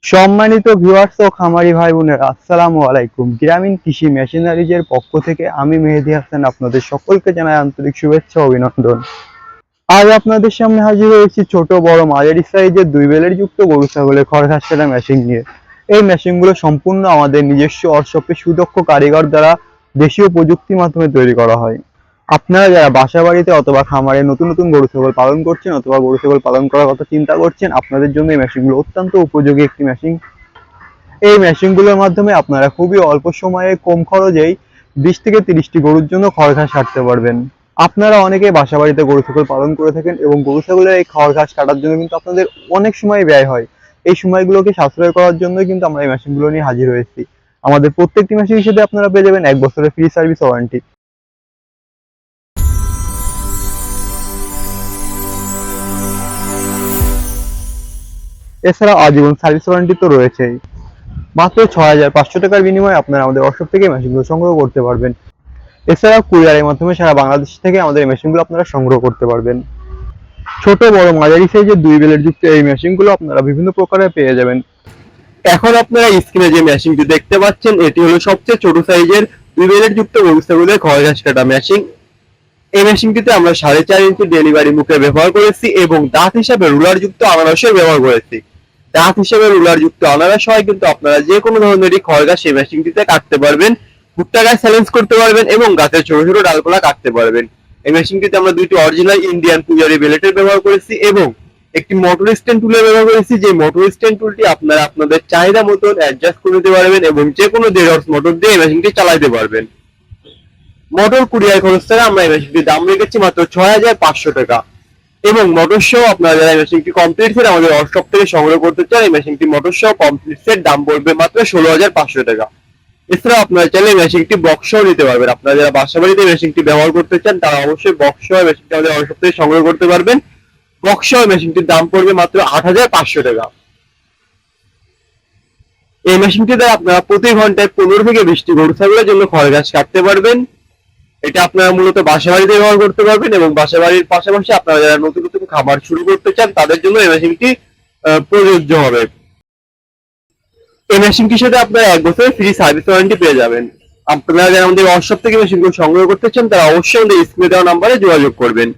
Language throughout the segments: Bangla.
সম্মানিত ভিউয়ার্স ও খামারি ভাই বোনেরা, আসসালামু আলাইকুম। গ্রামীণ কৃষি মেশিনারিজের পক্ষ থেকে আমি মেহেদী হাসান আপনাদের সকলকে জানাই আন্তরিক শুভেচ্ছা ও অভিনন্দন। আজ আপনাদের সামনে হাজির হয়েছি ছোট বড় মাঝারি সাইজের দুই বেলের যুক্ত গরু ছাগলের খড় ঘাস কাটা মেশিন নিয়ে। এই মেশিনগুলো সম্পূর্ণ আমাদের নিজস্ব ওয়ার্কশপে সুদক্ষ কারিগর দ্বারা দেশীয় প্রযুক্তির মাধ্যমে তৈরি করা হয়। আপনারা যারা বাসা বাড়িতে অথবা খামারে নতুন নতুন গরু ছাগল পালন করছেন অথবা গরু ছাগল পালন করার কথা চিন্তা করছেন, আপনাদের জন্য এই মেশিনগুলো অত্যন্ত উপযোগী একটি মেশিন। এই মেশিনগুলোর মাধ্যমে আপনারা খুবই অল্প সময়ে কম খরচেই 20 থেকে 30টি গরুর জন্য খড় ঘাস কাটতে পারবেন। আপনারা অনেকে বাসা বাড়িতে গরু ছাগল পালন করে থাকেন এবং গরু ছাগলের এই খড় ঘাস কাটার জন্য কিন্তু আপনাদের অনেক সময় ব্যয় হয়। এই সময়গুলোকে সাশ্রয় করার জন্য কিন্তু আমরা এই মেশিনগুলো নিয়ে হাজির হয়েছি। আমাদের প্রত্যেকটি মেশিন হিসেবে আপনারা পেয়ে যাবেন 1 বছরের ফ্রি সার্ভিস ওয়ারেন্টি। এছাড়া আজীবন সার্ভিস ওয়ারেন্টি তো রয়েছেই। মাত্র 6,500 টাকার বিনিময়ে আপনারা আমাদের ওয়ার্কশপ থেকে মেশিনগুলো সংগ্রহ করতে পারবেন। এছাড়া কুরিয়ারের মাধ্যমে সারা বাংলাদেশ থেকে আমাদের এই মেশিনগুলো আপনারা সংগ্রহ করতে পারবেন। ছোট বড় মাঝারি সাইজের দুই বেলের যুক্ত এই মেশিনগুলো আপনারা বিভিন্ন প্রকারে পেয়ে যাবেন। এখন আপনারা স্ক্রিনে যে মেশিনটি দেখতে পাচ্ছেন, এটি হলো সবচেয়ে ছোট সাইজের দুই বেলের যুক্ত গরু ছাগলের খড় ঘাস কাটা মেশিন। এই মেশিনটিতে আমরা 4.5 ইঞ্চি ডেলিভারি মুখে ব্যবহার করেছি এবং দাঁত হিসাবে রুলার যুক্ত আনারসের ব্যবহার করেছি। দাঁত হিসাবে রুলার যুক্ত আনারস হয় কিন্তু আপনারা যে কোনো ধরনেরই খড় ঘাস এই মেশিনটিতে কাটতে পারবেন। ভুট্টা গাছ চ্যালেঞ্জ করতে পারবেন এবং গাছের ছোট ছোট ডালপালা কাটতে পারবেন। এই মেশিনটিতে আমরা দুইটি অরিজিনাল ইন্ডিয়ান পূজারি ব্লেডের ব্যবহার করেছি এবং একটি মোটর স্ট্যান্ড টুলের ব্যবহার করেছি। যে মোটর স্ট্যান্ড টুলটি আপনারা আপনাদের চাহিদা মতন অ্যাডজাস্ট করে নিতে পারবেন এবং যে কোনো 1.5 হর্স মোটর দিয়ে এই মেশিনটি চালাতে পারবেন। মোটর কুরিয়ার খরচ ছাড়া আমরা এই মেশিনটির দাম রেখেছি মাত্র 6,500 টাকা এবং মোটর সহ আপনারা যারা এই মেশিনটি কমপ্লিট সেট আমাদের ওয়ার্কশপ থেকে সংগ্রহ করতে চান, এই মেশিনটি মোটর সহ কমপ্লিট সেট দাম পড়বে মাত্র 16,500 টাকা। এছাড়া আপনারা চাইলে মেশিনটি বক্স সহ নিতে পারবেন। আপনারা যারা বাসা বাড়িতে মেশিনটি ব্যবহার করতে চান তারা অবশ্যই বক্স সহ মেশিনটি আমাদের ওয়ার্কশপ থেকে সংগ্রহ করতে পারবেন। বক্স সহ মেশিনটির দাম পড়বে মাত্র 8,500 টাকা। এই মেশিনটি দ্বারা আপনারা প্রতি ঘন্টায় 15 থেকে 20টি গরু ছাগলের জন্য খড় ঘাস কাটতে পারবেন। এটা আপনারা মূলত বাসা বাড়িতে ব্যবহার করতে পারবেন এবং বাসা বাড়ির পাশাপাশি আপনারা যারা নতুন নতুন খাবার শুরু করতে চান তাদের জন্য এই মেশিনটি প্রযোজ্য হবে। এই মেশিনটির সাথে আপনারা 1 বছরের ফ্রি সার্ভিস ওয়ারেন্টি পেয়ে যাবেন। আপনারা যারা আমাদের ওয়ার্কশপ থেকে মেশিনগুলো সংগ্রহ করতে চান তারা অবশ্যই আমাদের স্ক্রিনে দেওয়া নাম্বারে যোগাযোগ করবেন।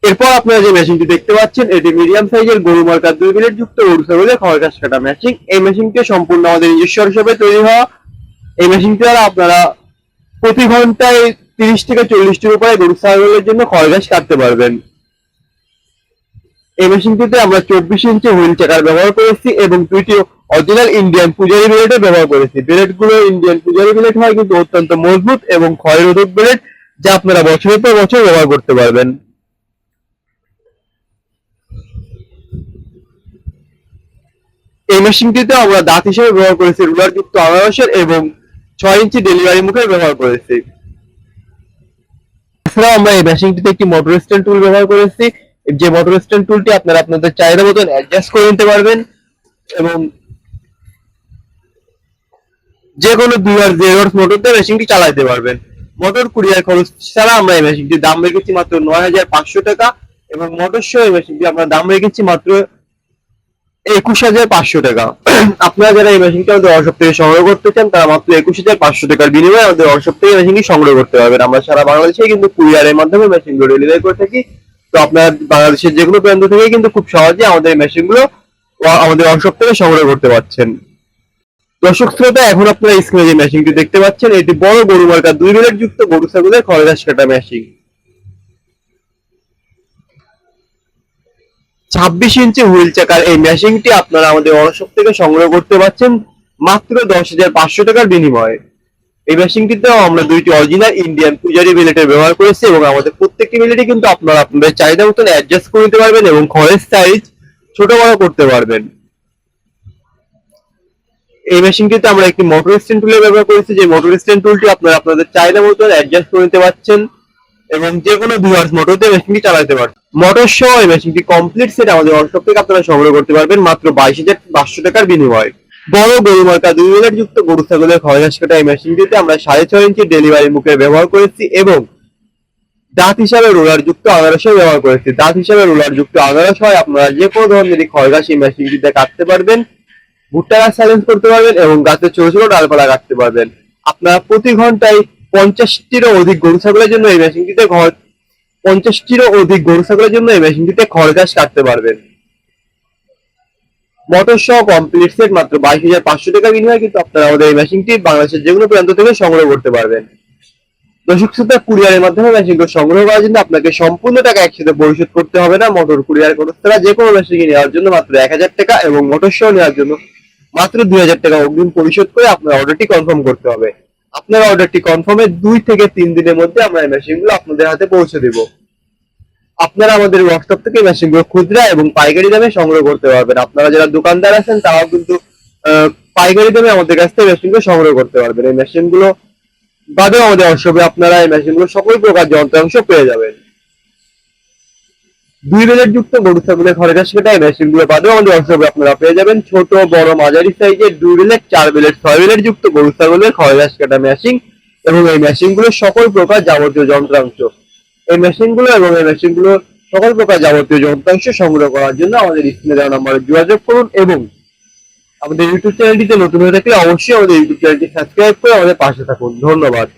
এরপর আপনারা যে মেশিনটি দেখতে পাচ্ছেন, এটি মিডিয়াম সাইজের গরু মার্কার 2 ব্লেড যুক্ত গরু ছাগলের খড় ঘাস কাটা মেশিন। এই মেশিনটি সম্পূর্ণ আমাদের নিজস্ব হিসেবে তৈরি হওয়া। এই মেশিনটি দ্বারা আপনারা প্রতি ঘন্টায় 30 থেকে 40টির উপরে গরু ছাগলের জন্য খড় ঘাস কাটতে পারবেন। এই মেশিনটিতে আমরা 24 ইঞ্চি হুইল চাকার ব্যবহার করেছি এবং দুইটি অরিজিনাল ইন্ডিয়ান পূজারি ব্লেডের ব্যবহার করেছি। ব্লেডগুলো ইন্ডিয়ান পূজারি ব্লেড হয় কিন্তু অত্যন্ত মজবুত এবং ক্ষয়রোধক ব্লেড, যা আপনারা বছরের পর বছর ব্যবহার করতে পারবেন। এই মেশিনটিতে আমরা দাঁত হিসেবে ব্যবহার করেছি রুলার যুক্ত আনারসের এবং 6 ইঞ্চি ডেলিভারি মুখের ব্যবহার করেছি। এছাড়াও আমরা এই মেশিনটিতে একটি মোটর স্ট্যান্ড টুল ব্যবহার করেছি। যে মোটর স্ট্যান্ড টুলটি আপনারা আপনাদের চাহিদা মতন অ্যাডজাস্ট করে নিতে পারবেন এবং যে কোনো 2 হর্স মোটর দিয়ে মেশিনটি চালাতে পারবেন। মোটর কুরিয়ার খরচ ছাড়া আমরা এই মেশিনটির দাম রেখেছি মাত্র 9,500 টাকা এবং মোটর সহ এই মেশিনটি আমরা দাম রেখেছি মাত্র 21,500 টাকা। আপনারা যারা এই মেশিনটি আমাদের ওয়ার্কশপ থেকে সংগ্রহ করতে চান তারা মাত্র 21,500 টাকার বিনিময়ে আমাদের ওয়ার্কশপ থেকে মেশিনটি সংগ্রহ করতে পারবেন। আমরা সারা বাংলাদেশে কিন্তু কুরিয়ারের মাধ্যমে মেশিনগুলো ডেলিভারি করে থাকি। তো আপনারা বাংলাদেশের যে কোনো প্রান্ত থেকে কিন্তু খুব সহজে আমাদের এই মেশিনগুলো আমাদের ওয়ার্কশপ থেকে সংগ্রহ করতে পারছেন। দর্শক শ্রোতা, এখন আপনারা স্ক্রিনে যে মেশিনটি দেখতে পাচ্ছেন, এটি বড় গরু মার্কার 2 ব্লেড যুক্ত গরু ছাগলের খড় ঘাস কাটা মেশিন। 26 ইঞ্চি হুইল চাকার এই মেশিনটি আপনারা আমাদের ওয়ার্কশপ থেকে সংগ্রহ করতে পারছেন মাত্র 10,500 টাকার বিনিময়ে। এই মেশিনটিতেও আমরা দুইটি অরিজিনাল ইন্ডিয়ান পূজারি ব্লেডের ব্যবহার করেছি এবং আমাদের প্রত্যেকটি ব্লেডই কিন্তু আপনারা আপনাদের চাহিদা মতন অ্যাডজাস্ট করে নিতে পারবেন এবং খড়ের সাইজ ছোট বড় করতে পারবেন। এই মেশিনটিতে আমরা একটি মোটর স্ট্যান্ড টুলের ব্যবহার করেছি। যে মোটর স্ট্যান্ড টুলটি আপনারা আপনাদের চাহিদা মতন অ্যাডজাস্ট করে নিতে পারছেন এবং যে কোনো 2 হর্স মোটর দিয়ে মেশিনটি চালাতে পারবেন। মোটর সহ এই মেশিনটি কমপ্লিট সেট আমাদের ওয়ার্কশপ থেকে আপনারা সংগ্রহ করতে পারবেন মাত্র 22,500 টাকার বিনিময়ে। বড় গরু মার্কা 2 ব্লেড যুক্ত গরু ছাগলের খড় ঘাস কাটা এই মেশিনটিতে আমরা 6.5 ইঞ্চি ডেলিভারি মুখের ব্যবহার করেছি এবং দাঁত হিসাবে রোলার যুক্ত আনারস ব্যবহার করেছি। দাঁত হিসাবে রোলার যুক্ত আনারস হয়, আপনারা যে কোনো ধরনের খড় ঘাস এই মেশিনটিতে কাটতে পারবেন, ভুট্টা গাছ চ্যালেঞ্জ করতে পারবেন এবং গাছের ছোট ছোট ডালপালা কাটতে পারবেন। আপনারা প্রতি ঘন্টায় 50টিরও অধিক গরু ছাগলের জন্য এই মেশিনটিতে 50টিরও অধিক গরু ছাগলের জন্য এই মেশিনটিতে খড় ঘাস কাটতে পারবেন। মোটর সহ কমপ্লিট সেট মাত্র 22,500 টাকা বিনিময়ে কিন্তু আপনারা আমাদের এই মেশিনটি বাংলাদেশের যে কোনো প্রান্ত থেকে সংগ্রহ করতে পারবেন। দর্শক শ্রোতা, কুরিয়ারের মাধ্যমে মেশিনগুলো সংগ্রহ করার জন্য আপনাকে সম্পূর্ণ টাকা একসাথে পরিশোধ করতে হবে না। মোটর কুরিয়ার ব্যবস্থা যে কোনো মেশিন নেওয়ার জন্য মাত্র 1000 টাকা এবং মোটর সহ নেওয়ার জন্য মাত্র 2000 টাকা অগ্রিম পরিশোধ করে আপনার অর্ডারটি কনফার্ম করতে হবে। আপনার অর্ডারটি কনফার্মের 2 থেকে 3 দিনের মধ্যে আমরা এই মেশিনগুলো আপনাদের হাতে পৌঁছে দেব। আপনারা আমাদের ওয়ার্কশপ থেকে মেশিনগুলো খুচরা এবং পাইকারি দামে সংগ্রহ করতে পারবেন। আপনারা যারা দোকানদার আছেন তারাও কিন্তু পাইকারি দামে আমাদের কাছ থেকে মেশিনগুলো সংগ্রহ করতে পারবেন। এই মেশিনগুলো বাদেও আমাদের ওয়ার্কশপে আপনারা এই মেশিনগুলো সকল প্রকার যন্ত্রাংশ পেয়ে যাবেন। 2 ব্লেড যুক্ত গরু ছাগলের খড় ঘাস কাটা এই মেশিনগুলো বাদেও আমাদের ওয়ার্কশপে আপনারা পেয়ে যাবেন ছোট বড় মাঝারি সাইজের 2 ব্লেড 4 ব্লেড 6 ব্লেড যুক্ত গরু ছাগলের খড় ঘাস কাটা মেশিন এবং এই মেশিনগুলো সকল প্রকার যাবতীয় যন্ত্রাংশ। এই মেশিনগুলো এবং এই মেশিনগুলো সকল প্রকার যাবতীয় যন্ত্রাংশ সংগ্রহ করার জন্য আমাদের স্ক্রিনে দেওয়া নম্বরে যোগাযোগ করুন এবং আমাদের ইউটিউব চ্যানেলটিতে নতুন হয়ে থাকলে অবশ্যই আমাদের ইউটিউব চ্যানেলটি সাবস্ক্রাইব করে আমাদের পাশে থাকুন। ধন্যবাদ।